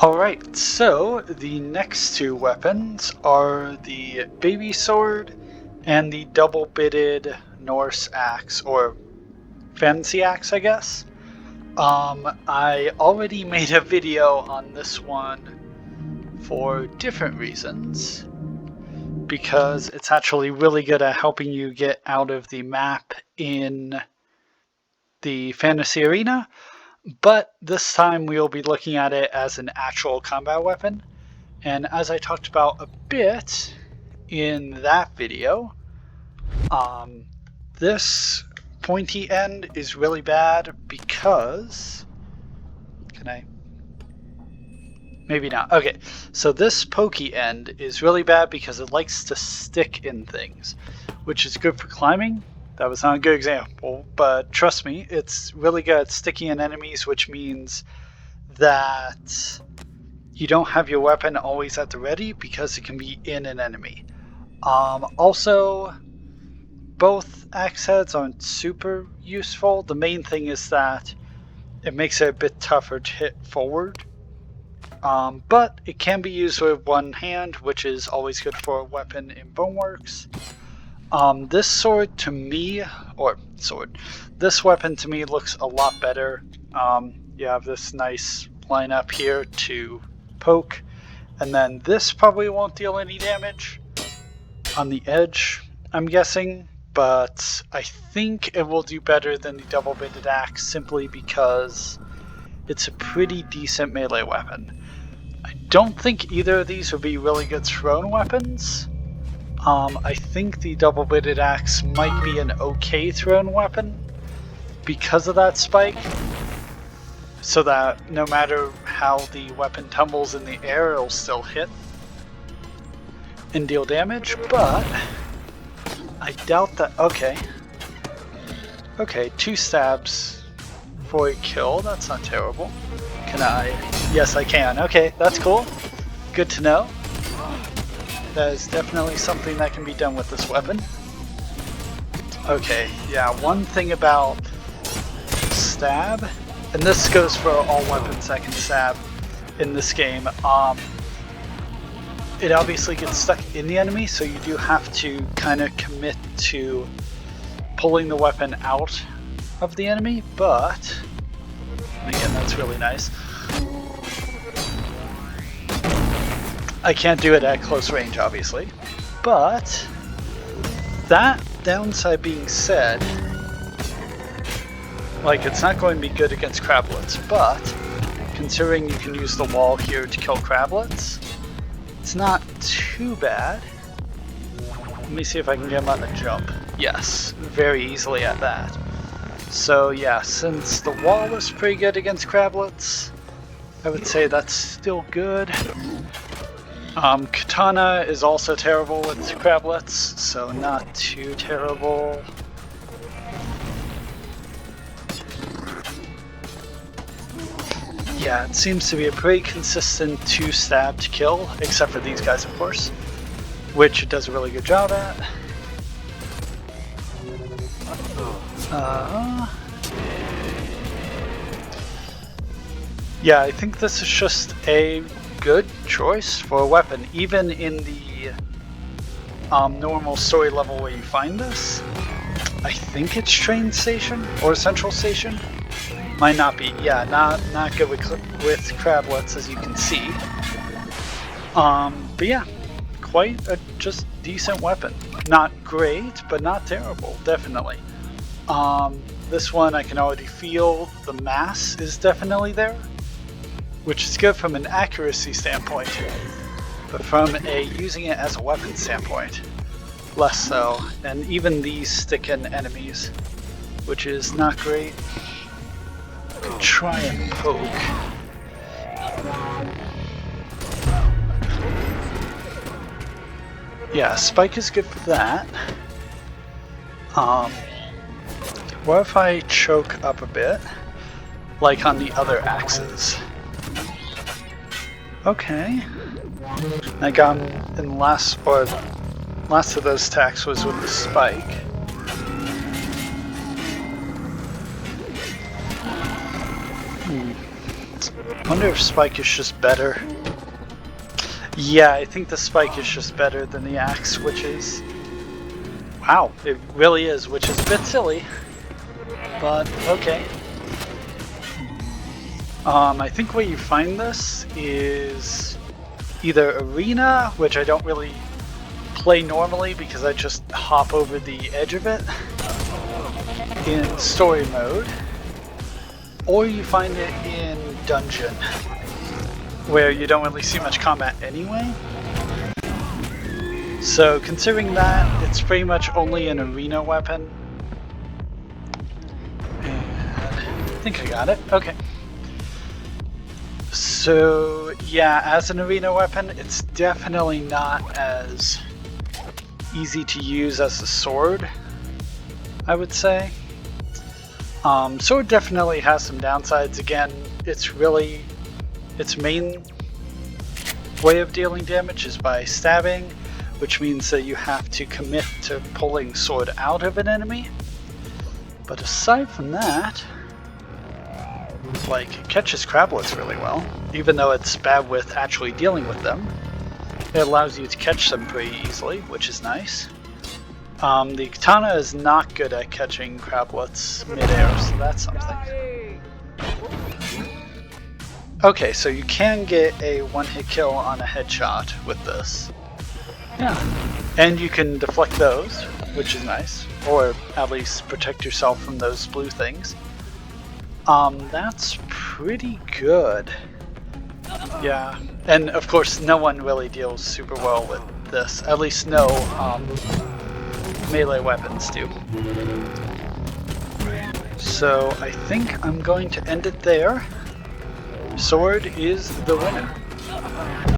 Alright, so the next two weapons are the baby sword and the double-bitted Norse axe, or fancy axe, I guess. I already made a video on this one for different reasons, because it's actually really good at helping you get out of the map in the fantasy arena. But this time we'll be looking at it as an actual combat weapon. And as I talked about a bit in that video, this pointy end is really bad because... Can I? Maybe not. Okay, so this pokey end is really bad because it likes to stick in things, which is good for climbing. That was not a good example, but trust me, it's really good at sticking in enemies, which means that you don't have your weapon always at the ready because it can be in an enemy. Also, both axe heads aren't super useful. The main thing is that it makes it a bit tougher to hit forward. But it can be used with one hand, which is always good for a weapon in Boneworks. This sword to me, this weapon to me looks a lot better. You have this nice line up here to poke, and then this probably won't deal any damage on the edge, I'm guessing, but I think it will do better than the double-bitted axe simply because it's a pretty decent melee weapon. I don't think either of these would be really good thrown weapons. I think the double-bitted axe might be an okay thrown weapon because of that spike, so that no matter how the weapon tumbles in the air, it'll still hit and deal damage, but I doubt that... Okay, 2 stabs for a kill, that's not terrible. Can I? Yes, I can. Okay, that's cool. Good to know. That is definitely something that can be done with this weapon. Okay, yeah, one thing about stab, and this goes for all weapons that can stab in this game, it obviously gets stuck in the enemy, so you do have to kind of commit to pulling the weapon out of the enemy, but again, that's really nice. I can't do it at close range, obviously, but that downside being said, like, it's not going to be good against crablets, but considering you can use the wall here to kill crablets, it's not too bad. Let me see if I can get him on the jump. Yes, very easily at that. So yeah, since the wall is pretty good against crablets, I would say that's still good. Katana is also terrible with crablets, so not too terrible. Yeah, it seems to be a pretty consistent 2-stab to kill, except for these guys, of course, which it does a really good job at. Yeah, I think this is just a good choice for a weapon, even in the normal story level where you find this. I think it's train station or central station. Might not be. Yeah, not good with crablets, as you can see. But yeah, quite a just decent weapon. Not great, but not terrible, definitely. This one I can already feel the mass is definitely there, which is good from an accuracy standpoint, but from a using it as a weapon standpoint, less so. And even these stick in enemies, which is not great. Try and poke. Yeah, spike is good for that. What if I choke up a bit, like on the other axes? Okay. I got him in the last of those attacks was with the spike. I wonder if Spike is just better. Yeah, I think the Spike is just better than the Axe, which is... Wow, it really is, which is a bit silly. But, okay. I think where you find this is either Arena, which I don't really play normally because I just hop over the edge of it in story mode, or you find it in Dungeon, where you don't really see much combat anyway. So considering that, it's pretty much only an arena weapon. And I think I got it. Okay. So yeah, as an arena weapon, it's definitely not as easy to use as a sword, I would say. Sword definitely has some downsides. Again, its main way of dealing damage is by stabbing, which means that you have to commit to pulling sword out of an enemy. But aside from that, like, it catches crablets really well, even though it's bad with actually dealing with them. It allows you to catch them pretty easily, which is nice. The katana is not good at catching crablets mid-air, so that's something. Okay, so you can get a one-hit kill on a headshot with this. Yeah, and you can deflect those, which is nice, or at least protect yourself from those blue things. That's pretty good. Yeah, and of course no one really deals super well with this, at least no melee weapons do. So I think I'm going to end it there. Sword is the winner.